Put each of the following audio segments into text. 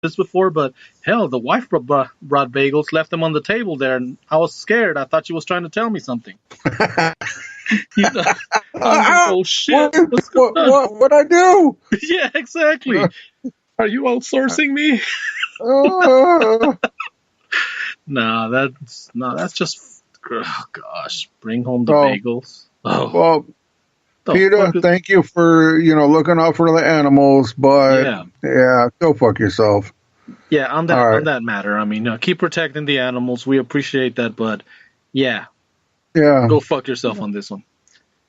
this before, but hell, the wife brought bagels, left them on the table there, and I was scared. I thought she was trying to tell me something. You know, I'm like, oh shit, what's going on? What I do? Yeah, exactly. Are you outsourcing me? Uh, That's just, oh gosh, bring home the oh, bagels. Oh, well, the PETA, fuck is? thank you for looking out for the animals, but Yeah, yeah, go fuck yourself. yeah. On All that right, matter, I mean, keep protecting the animals. We appreciate that, but yeah, yeah, go fuck yourself on this one.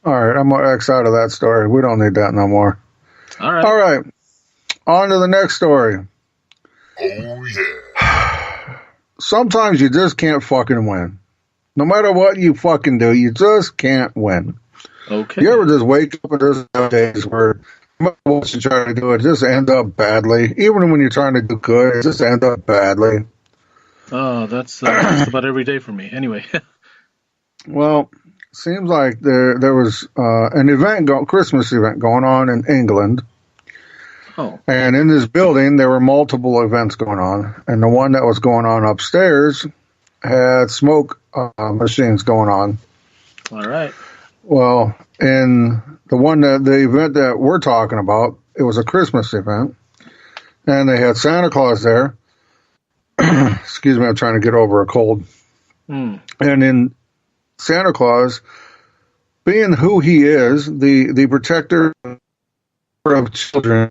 all right. I'm gonna X out of that story. We don't need that no more. All All right. right, on to the next story. Oh yeah. Sometimes you just can't fucking win. No matter what you fucking do, you just can't win. Okay. You ever just wake up and there's days where no matter what you try to do, it just ends up badly. Even when you're trying to do good, it just ends up badly. Oh, that's just about every day for me. Anyway. Well, seems like there was an Christmas event going on in England, Oh. and in this building there were multiple events going on, and the one that was going on upstairs had smoke machines going on. All right. Well, in the event that we're talking about, it was a Christmas event, and they had Santa Claus there. Excuse me, I'm trying to get over a cold. Hmm. And in Santa Claus, being who he is, the protector of children,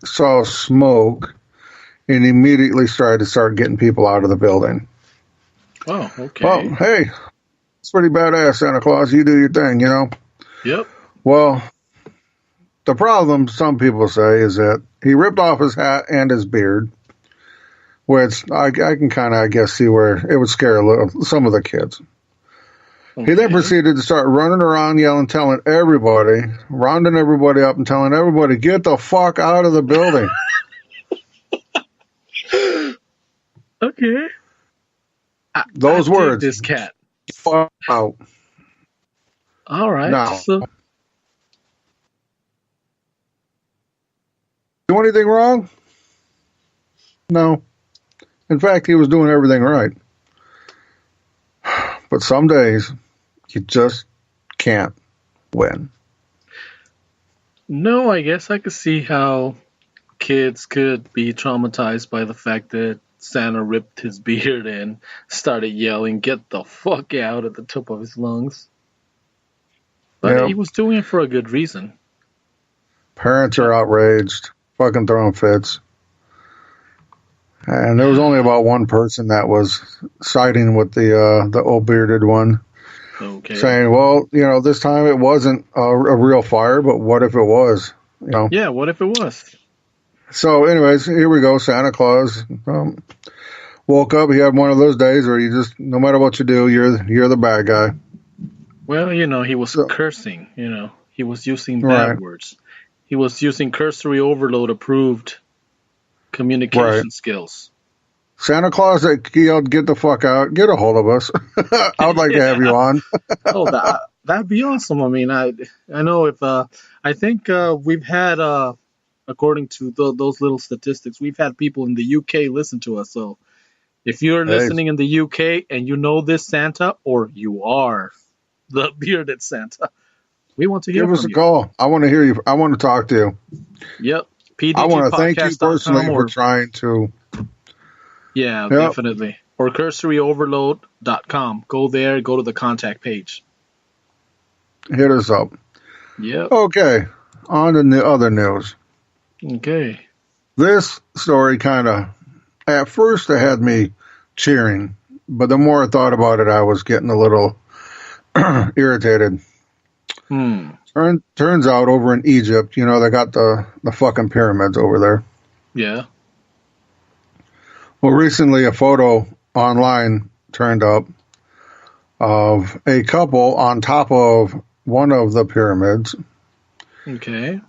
saw smoke and immediately tried to start getting people out of the building. Oh, okay. Well, hey, it's pretty badass, Santa Claus. You do your thing, Yep. Well, the problem, some people say, is that he ripped off his hat and his beard, which I can kind of, I guess, see where it would scare some of the kids. Okay. He then proceeded to start running around yelling, rounding everybody up and telling everybody, get the fuck out of the building. Okay. Those I words. This cat. Fuck out. All right. Now, So, do anything wrong? No. In fact, he was doing everything right. But some days, you just can't win. no, I guess I could see how kids could be traumatized by the fact that Santa ripped his beard and started yelling, "Get the fuck out!" at the top of his lungs. But Yep. he was doing it for a good reason. Parents are outraged, fucking throwing fits. And there was only about one person that was siding with the old bearded one, Okay. saying, well, this time it wasn't a real fire, but what if it was? Yeah, what if it was? So anyways, here we go. Santa Claus woke up. He had one of those days where you just, no matter what you do, you're the bad guy. Well, he was So, cursing, He was using right, bad words. He was using cursory overload approved communication right. skills. Santa Claus that yelled, get the fuck out, get a hold of us. I would like to have you Yeah. on. Oh, that'd be awesome. I mean, I know if I think we've had according to those little statistics, we've had people in the UK listen to us. So if you're Hey, listening in the UK and you know this Santa, or you are the bearded Santa, we want to hear give us from a you. call. I want to hear you. I want to talk to you. Yep. I want to thank you personally pdgpodcast.com for or trying to. yeah, Yep. definitely. Or cursoryoverload.com. Go there, go to the contact page. Hit us up. Yep. Okay, on to the other news. Okay. This story kind of, at first, it had me cheering, but the more I thought about it, I was getting a little irritated. Turns out over in Egypt, they got the fucking pyramids over there. Yeah. Well, recently a photo online turned up of a couple on top of one of the pyramids. Okay.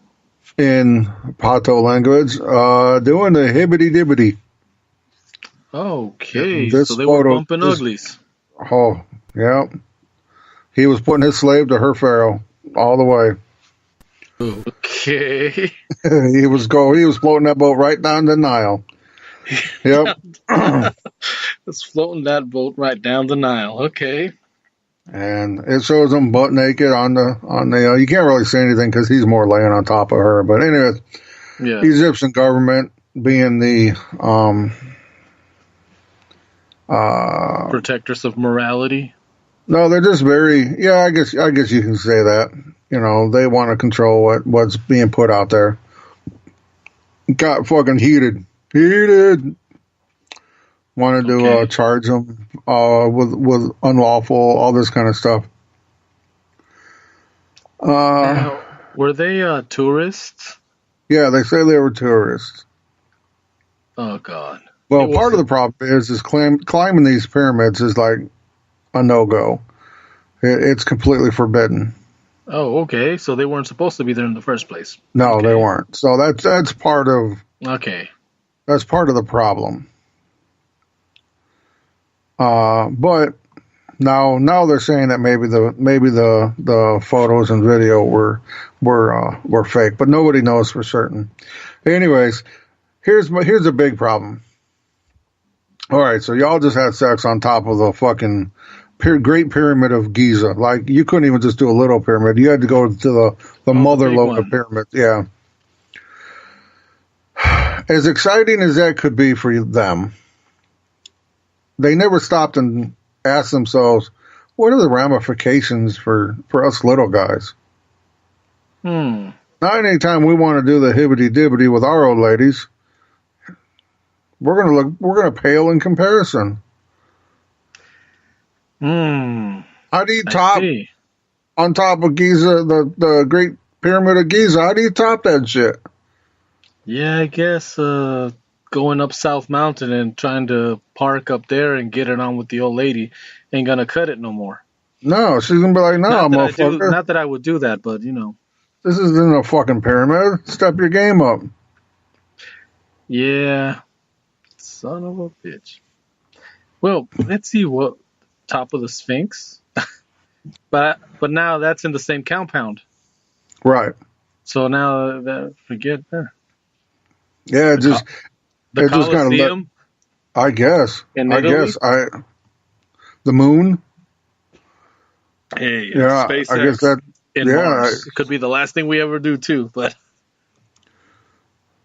In Pato language, doing the hibbity dibbity. Okay. This So they were photo, bumping uglies. oh, yeah. He was putting his slave to her pharaoh all the way. Okay. He was floating that boat right down the Nile. Yep. It's floating that boat right down the Nile. Okay. And it shows him butt naked on the. You can't really say anything because he's more laying on top of her. But anyway, Yeah. Egyptian government being the Protectors of morality. no, they're just very. Yeah, I guess you can say that. You know, they want to control what's being put out there. Got fucking heated. Wanted to charge them with unlawful, all this kind of stuff. Now, were they tourists? Yeah, they say they were tourists. Oh God. Well, part of the problem is climbing these pyramids is like a no-go. It's completely forbidden. Oh, okay. So they weren't supposed to be there in the first place. No, they weren't. So that's part of the problem. But now they're saying that maybe the photos and video were fake, but nobody knows for certain. Anyways, here's a big problem. All right, so y'all just had sex on top of the fucking Great Pyramid of Giza. Like, you couldn't even just do a little pyramid. You had to go to the mother lode of pyramids. Yeah. As exciting as that could be for them, they never stopped and asked themselves, what are the ramifications for us little guys? Not anytime we want to do the hibbity-dibbity with our old ladies, we're gonna pale in comparison. How do you top on top of Giza, the Great Pyramid of Giza? How do you top that shit? Yeah, I guess going up South Mountain and trying to park up there and get it on with the old lady ain't gonna cut it no more. No, she's gonna be like, no, motherfucker. Not that I would do that, but you know. This isn't a fucking pyramid. Step your game up. Yeah. Son of a bitch. Well, let's see what top of the Sphinx. but now that's in the same compound. Right. So now forget that. Yeah, the Colosseum. I guess. The moon. Hey, yeah, SpaceX I guess that. In Mars. It could be the last thing we ever do too, but.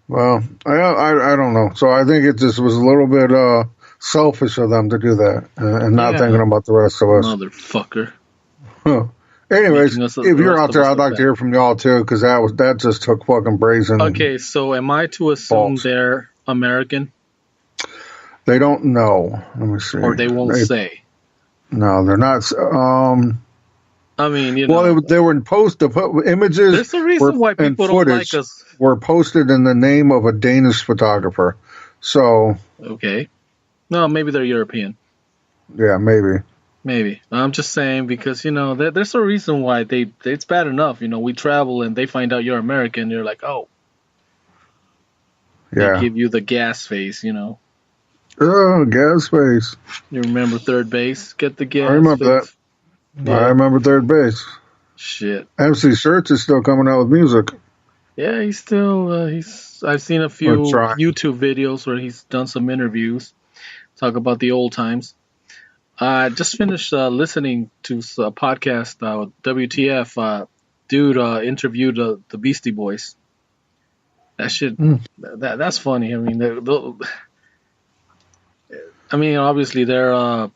Well, I don't know. So I think it just was a little bit selfish of them to do that and not thinking about the rest of us. Motherfucker. Huh. Anyways, if you're out there, I'd like to hear from y'all too, because that just took fucking brazen. Okay, so am I to assume they're American? They don't know. Let me see. Or they won't say. No, they're not. I mean, you know. Well, they were images. There's a reason why people don't like us. Were posted in the name of a Danish photographer. So. Okay. No, maybe they're European. Yeah, maybe. Maybe. I'm just saying because, you know, there's a reason why it's bad enough. You know, we travel and they find out you're American. You're like, oh. Yeah. They give you the gas face, you know. Oh, gas face. You remember Third Base? Get the gas. I remember that. Yeah. I remember Third Base. Shit. MC Shirts is still coming out with music. Yeah, he's still. I've seen a few YouTube videos where he's done some interviews, talk about the old times. I just finished listening to a podcast, WTF. Dude interviewed the Beastie Boys. That shit. That's funny. I mean, obviously they're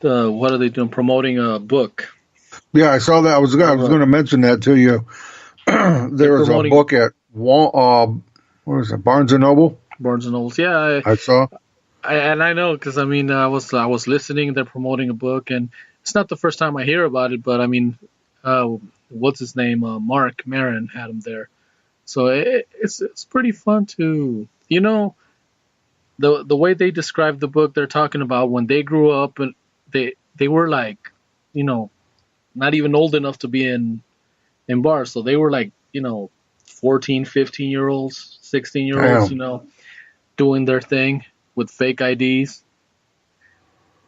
what are they doing? Promoting a book. Yeah, I saw that. I was going to mention that to you. There was a book at what is it? Barnes and Noble. Barnes and Noble. Yeah, I saw. I know because I mean I was listening. They're promoting a book, and it's not the first time I hear about it. But I mean, what's his name? Mark Maron had him there, so it's pretty fun to the way they describe the book. They're talking about when they grew up and they were like, not even old enough to be in bars, so they were like 14, 15-year-olds, 16-year-olds, doing their thing with fake IDs.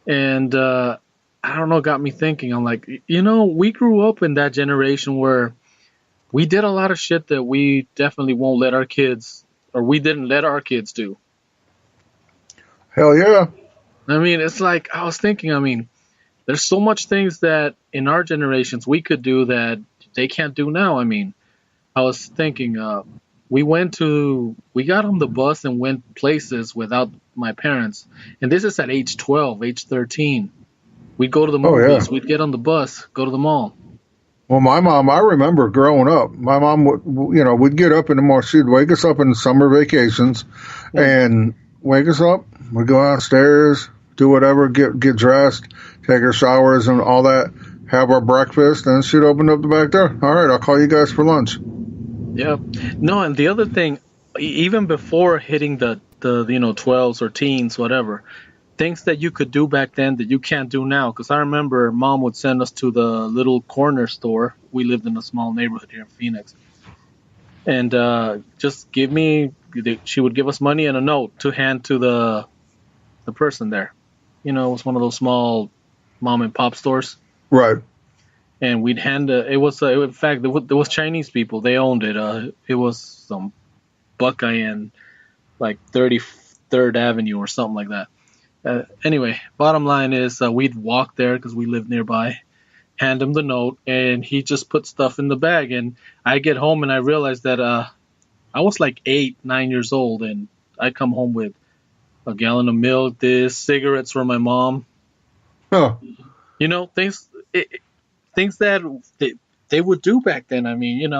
And I don't know, got me thinking. I'm like, we grew up in that generation where we did a lot of shit that we definitely won't let our kids, or we didn't let our kids do. Hell yeah. I mean, it's like I was thinking. I mean, there's so much things that in our generations we could do that they can't do now. I mean, I was thinking, we got on the bus and went places without my parents, and this is at age 12, age 13. We'd go to the Oh yeah. movies, we'd get on the bus, go to the mall. Well, my mom, I remember growing up, my mom would, we'd get up in the morning. She'd wake us up in summer vacations and wake us up. We'd go downstairs, do whatever, get dressed, take our showers and all that, have our breakfast, and she'd open up the back door. All right, I'll call you guys for lunch. Yeah. No, and the other thing, even before hitting the 12s or teens, whatever, things that you could do back then that you can't do now. Because I remember mom would send us to the little corner store. We lived in a small neighborhood here in Phoenix. And she would give us money and a note to hand to the person there. It was one of those small mom and pop stores. Right. And we'd hand in fact, there was Chinese people. They owned it. It was some Buckeye in like 33rd Avenue or something like that. Anyway, bottom line is we'd walk there because we lived nearby, hand him the note, and he just put stuff in the bag. And I get home and I realized that I was like 8, 9 years old, and I'd come home with a gallon of milk, cigarettes for my mom. Huh. Things that they would do back then. I mean,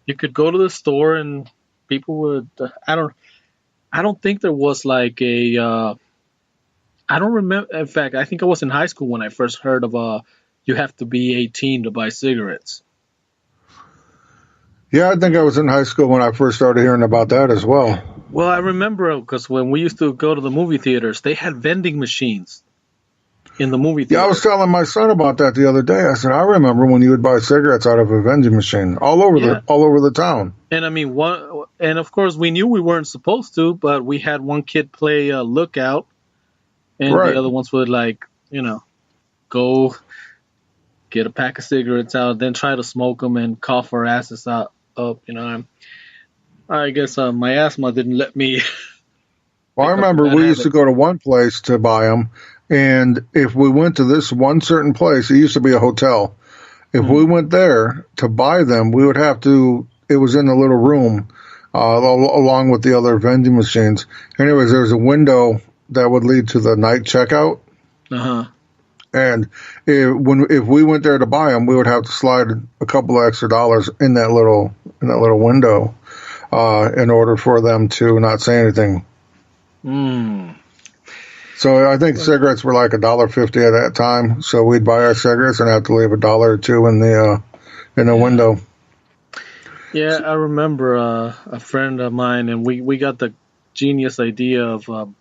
you could go to the store and people would. I don't think there was like a. I don't remember. In fact, I think I was in high school when I first heard of you have to be 18 to buy cigarettes. Yeah, I think I was in high school when I first started hearing about that as well. Well, I remember because when we used to go to the movie theaters, they had vending machines in the movie theater. Yeah, I was telling my son about that the other day. I said, I remember when you would buy cigarettes out of a vending machine all over the town. And I mean, and of course we knew we weren't supposed to, but we had one kid play lookout, and Right. the other ones would go get a pack of cigarettes out, then try to smoke them and cough our asses up. I guess my asthma didn't let me. Well, I remember we used to go to one place to buy them, and if we went to this one certain place, it used to be a hotel. If we went there to buy them, we would have to. It was in a little room, along with the other vending machines. Anyways, there was a window that would lead to the night checkout. And if we went there to buy them, we would have to slide a couple of extra dollars in that little window in order for them to not say anything. So I think cigarettes were like $1.50 at that time. So we'd buy our cigarettes and have to leave $1 or $2 in the window. Yeah, I remember a friend of mine, and we got the genius idea of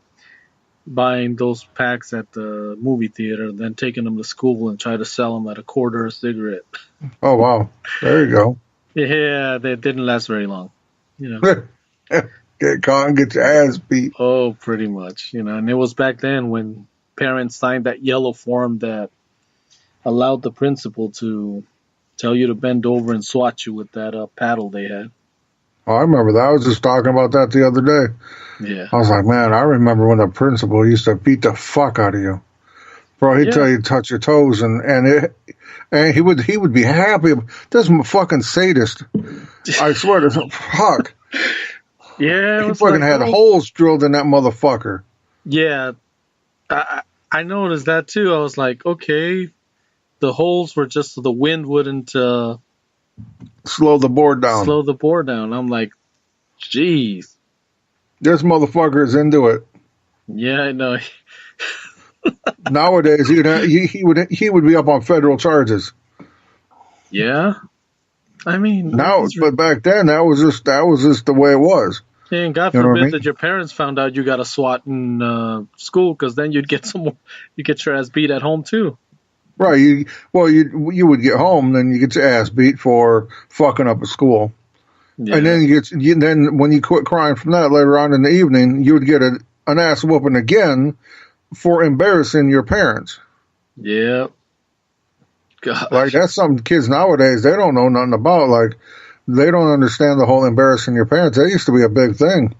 buying those packs at the movie theater, then taking them to school and try to sell them at $0.25 a cigarette. Oh wow, there you go. Yeah, they didn't last very long. Get caught and get your ass beat. Oh, pretty much. And it was back then when parents signed that yellow form that allowed the principal to tell you to bend over and swat you with that paddle they had. Oh, I remember that. I was just talking about that the other day. Yeah. I was like, man, I remember when the principal used to beat the fuck out of you. Bro, he'd tell you to touch your toes, and he would be happy. This fucking sadist. I swear to fuck. Yeah, he fucking had holes drilled in that motherfucker. Yeah, I noticed that too. I was like, okay, the holes were just so the wind wouldn't slow the board down. I'm like, jeez. This motherfucker is into it. Yeah, I know. Nowadays, he would be up on federal charges. Yeah, I mean, but back then that was just the way it was. And God forbid that your parents found out you got a SWAT in school, because then you'd get your ass beat at home too. Right. You would get home, then you get your ass beat for fucking up at school. Yeah. And then then when you quit crying from that later on in the evening, you would get an ass whooping again for embarrassing your parents. Yeah. God. Like, that's something kids nowadays, they don't know nothing about. Like, they don't understand the whole embarrassing your parents. That used to be a big thing.